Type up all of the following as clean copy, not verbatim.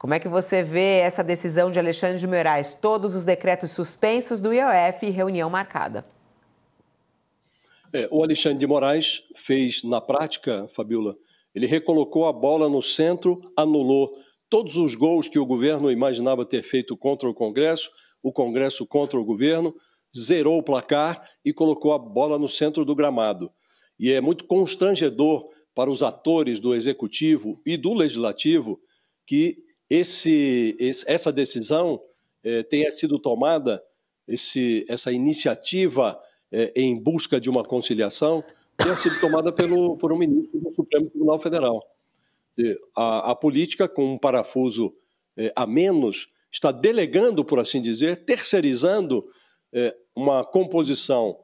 Como é que você vê essa decisão de Alexandre de Moraes? Todos os decretos suspensos do IOF e reunião marcada. O Alexandre de Moraes fez, na prática, Fabiola, ele recolocou a bola no centro, anulou todos os gols que o governo imaginava ter feito contra o Congresso contra o governo, zerou o placar e colocou a bola no centro do gramado. E é muito constrangedor para os atores do Executivo e do Legislativo que essa decisão tenha sido tomada, essa iniciativa em busca de uma conciliação, tenha sido tomada por um ministro do Supremo Tribunal Federal. A política, com um parafuso a menos, está delegando, por assim dizer, terceirizando uma composição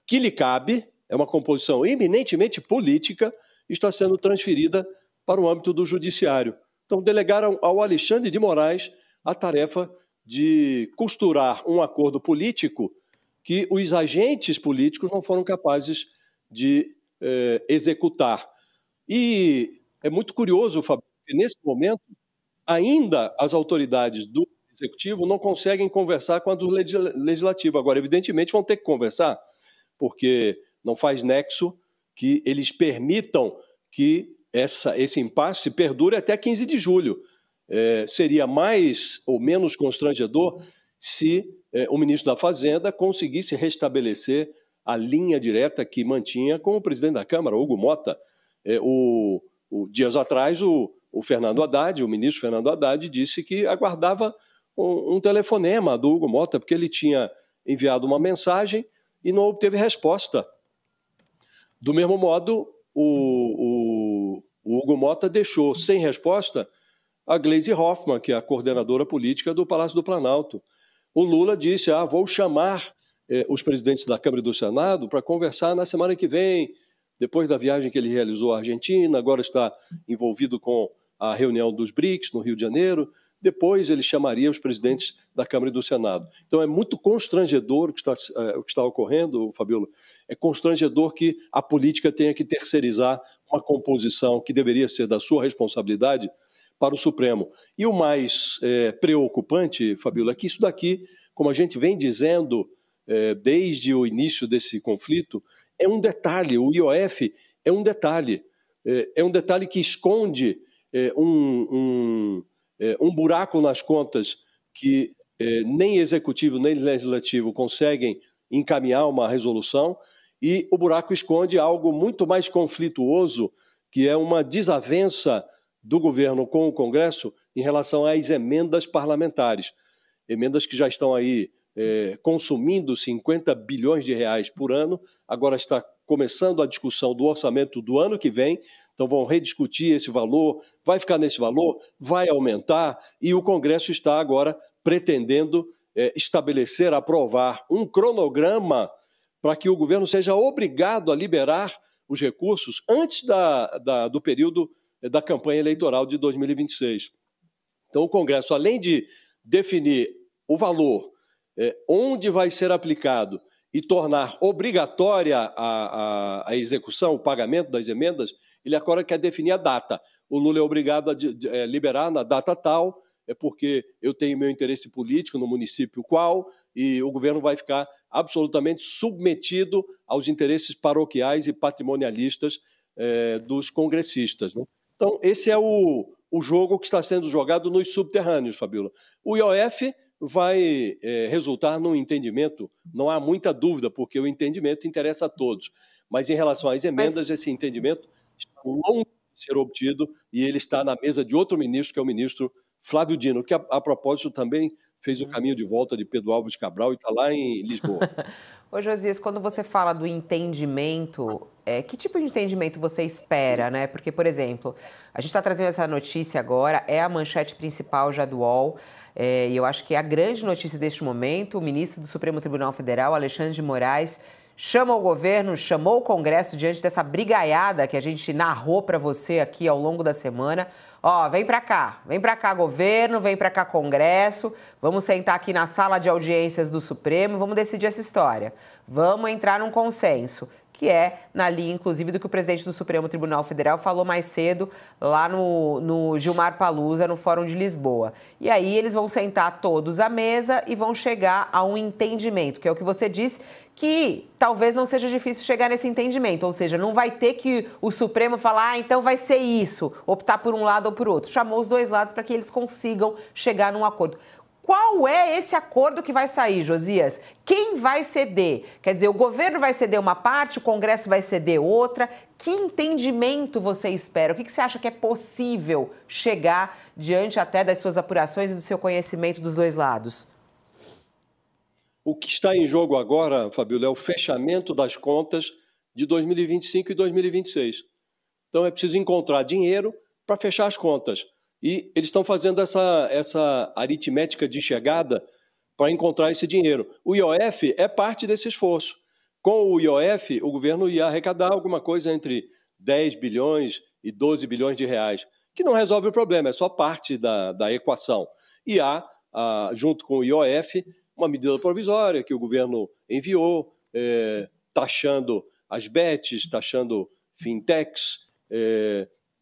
que lhe cabe, é uma composição eminentemente política, está sendo transferida para o âmbito do judiciário. Então, delegaram ao Alexandre de Moraes a tarefa de costurar um acordo político que os agentes políticos não foram capazes de executar. E é muito curioso, Fabio, que nesse momento ainda as autoridades do Executivo não conseguem conversar com a do Legislativo. Agora, evidentemente, vão ter que conversar, porque não faz nexo que eles permitam que esse impasse perdure até 15 de julho. Seria mais ou menos constrangedor se o ministro da Fazenda conseguisse restabelecer a linha direta que mantinha com o presidente da Câmara, Hugo Motta. Dias atrás, o Fernando Haddad, o ministro Fernando Haddad, disse que aguardava um telefonema do Hugo Motta, porque ele tinha enviado uma mensagem e não obteve resposta. Do mesmo modo, o Hugo Motta deixou sem resposta a Gleisi Hoffmann, que é a coordenadora política do Palácio do Planalto. O Lula disse, vou chamar os presidentes da Câmara e do Senado para conversar na semana que vem, depois da viagem que ele realizou à Argentina, agora está envolvido com a reunião dos BRICS no Rio de Janeiro, depois ele chamaria os presidentes da Câmara e do Senado. Então é muito constrangedor o que está ocorrendo, Fabiola, é constrangedor que a política tenha que terceirizar uma composição que deveria ser da sua responsabilidade para o Supremo. E o mais preocupante, Fabiola, é que isso daqui, como a gente vem dizendo desde o início desse conflito, é um detalhe, o IOF é um detalhe que esconde um buraco nas contas que nem executivo nem legislativo conseguem encaminhar uma resolução, e o buraco esconde algo muito mais conflituoso, que é uma desavença do governo com o Congresso em relação às emendas parlamentares. Emendas que já estão aí consumindo 50 bilhões de reais por ano, agora está começando a discussão do orçamento do ano que vem, então vão rediscutir esse valor, vai ficar nesse valor, vai aumentar, e o Congresso está agora pretendendo estabelecer, aprovar um cronograma para que o governo seja obrigado a liberar os recursos antes do período da campanha eleitoral de 2026. Então o Congresso, além de definir o valor, onde vai ser aplicado e tornar obrigatória a execução, o pagamento das emendas, ele agora quer definir a data. O Lula é obrigado a liberar na data tal, porque eu tenho meu interesse político no município qual, e o governo vai ficar absolutamente submetido aos interesses paroquiais e patrimonialistas dos congressistas, né? Então, esse é o jogo que está sendo jogado nos subterrâneos, Fabiola. O IOF vai resultar num entendimento, não há muita dúvida, porque o entendimento interessa a todos. Mas em relação às emendas, esse entendimento está longe de ser obtido e ele está na mesa de outro ministro, que é o ministro Flávio Dino, que, a propósito, também fez o caminho de volta de Pedro Álvares Cabral e está lá em Lisboa. Ô, Josias, quando você fala do entendimento, que tipo de entendimento você espera, né? Porque, por exemplo, a gente está trazendo essa notícia agora, é a manchete principal já do UOL, e eu acho que é a grande notícia deste momento. O ministro do Supremo Tribunal Federal, Alexandre de Moraes, chama o governo, chamou o Congresso diante dessa brigaiada que a gente narrou para você aqui ao longo da semana. Vem para cá governo, vem para cá Congresso, vamos sentar aqui na sala de audiências do Supremo, vamos decidir essa história. Vamos entrar num consenso. que é na linha, inclusive, do que o presidente do Supremo Tribunal Federal falou mais cedo lá no Gilmar Palusa, no Fórum de Lisboa. E aí eles vão sentar todos à mesa e vão chegar a um entendimento, que é o que você disse, que talvez não seja difícil chegar nesse entendimento, ou seja, não vai ter que o Supremo falar, então vai ser isso, optar por um lado ou por outro. Chamou os dois lados para que eles consigam chegar num acordo. Qual é esse acordo que vai sair, Josias? Quem vai ceder? Quer dizer, o governo vai ceder uma parte, o Congresso vai ceder outra. Que entendimento você espera? O que você acha que é possível chegar diante até das suas apurações e do seu conhecimento dos dois lados? O que está em jogo agora, Fabíola, é o fechamento das contas de 2025 e 2026. Então é preciso encontrar dinheiro para fechar as contas. E eles estão fazendo essa aritmética de chegada para encontrar esse dinheiro. O IOF é parte desse esforço. Com o IOF, o governo ia arrecadar alguma coisa entre 10 bilhões e 12 bilhões de reais, que não resolve o problema, é só parte da equação. E há, junto com o IOF, uma medida provisória que o governo enviou, taxando as bets, taxando fintechs.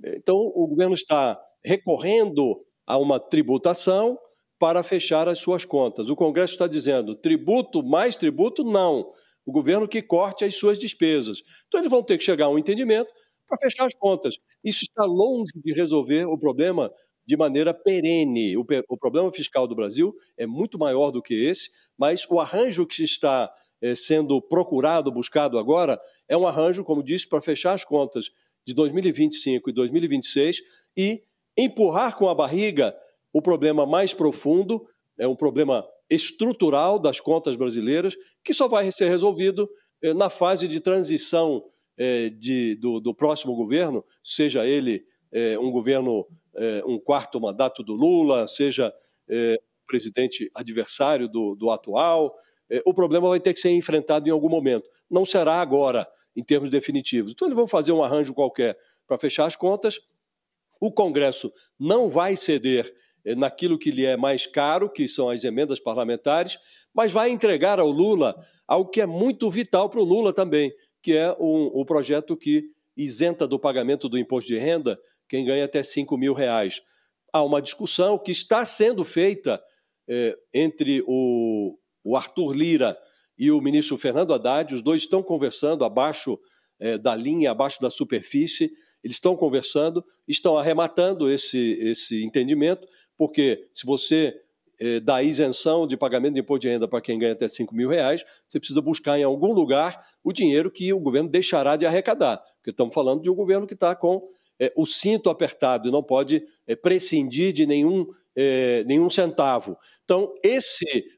Então, o governo está recorrendo a uma tributação para fechar as suas contas. O Congresso está dizendo tributo mais tributo, não. O governo que corte as suas despesas. Então, eles vão ter que chegar a um entendimento para fechar as contas. Isso está longe de resolver o problema de maneira perene. O problema fiscal do Brasil é muito maior do que esse, mas o arranjo que está sendo procurado, buscado agora, é um arranjo, como disse, para fechar as contas de 2025 e 2026 e empurrar com a barriga o problema mais profundo, é um problema estrutural das contas brasileiras, que só vai ser resolvido na fase de transição do próximo governo, seja ele um governo, um quarto mandato do Lula, seja presidente adversário do atual. O problema vai ter que ser enfrentado em algum momento. Não será agora, em termos definitivos. Então, eles vão fazer um arranjo qualquer para fechar as contas. O Congresso não vai ceder naquilo que lhe é mais caro, que são as emendas parlamentares, mas vai entregar ao Lula algo que é muito vital para o Lula também, que é o projeto que isenta do pagamento do imposto de renda quem ganha até R$ 5.000. Há uma discussão que está sendo feita entre o Arthur Lira e o ministro Fernando Haddad. Os dois estão conversando abaixo da linha, abaixo da superfície. Eles estão conversando, estão arrematando esse entendimento, porque se você dá isenção de pagamento de imposto de renda para quem ganha até R$ 5.000, você precisa buscar em algum lugar o dinheiro que o governo deixará de arrecadar, porque estamos falando de um governo que está com o cinto apertado e não pode prescindir de nenhum centavo. Então,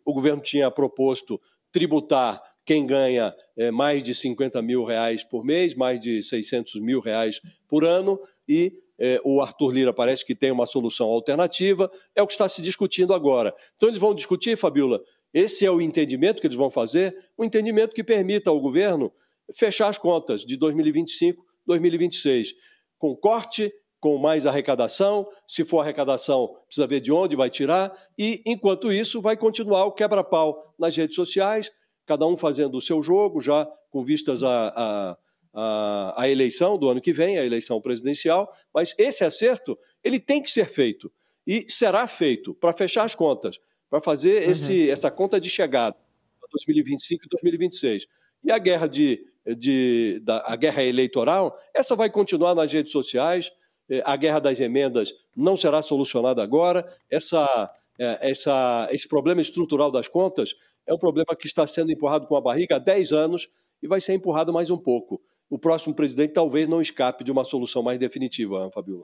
o governo tinha proposto tributar quem ganha mais de R$ 50.000 por mês, mais de R$ 600.000 por ano, e o Arthur Lira parece que tem uma solução alternativa, é o que está se discutindo agora. Então eles vão discutir, Fabíola, esse é o entendimento que eles vão fazer, um entendimento que permita ao governo fechar as contas de 2025, 2026, com corte, com mais arrecadação, se for arrecadação, precisa ver de onde vai tirar, e enquanto isso vai continuar o quebra-pau nas redes sociais, cada um fazendo o seu jogo, já com vistas à eleição do ano que vem, a eleição presidencial, mas esse acerto ele tem que ser feito e será feito para fechar as contas, para fazer essa conta de chegada para 2025 e 2026. E a guerra a guerra eleitoral, essa vai continuar nas redes sociais, a guerra das emendas não será solucionada agora, esse problema estrutural das contas é um problema que está sendo empurrado com a barriga há 10 anos e vai ser empurrado mais um pouco. O próximo presidente talvez não escape de uma solução mais definitiva, Fabíola.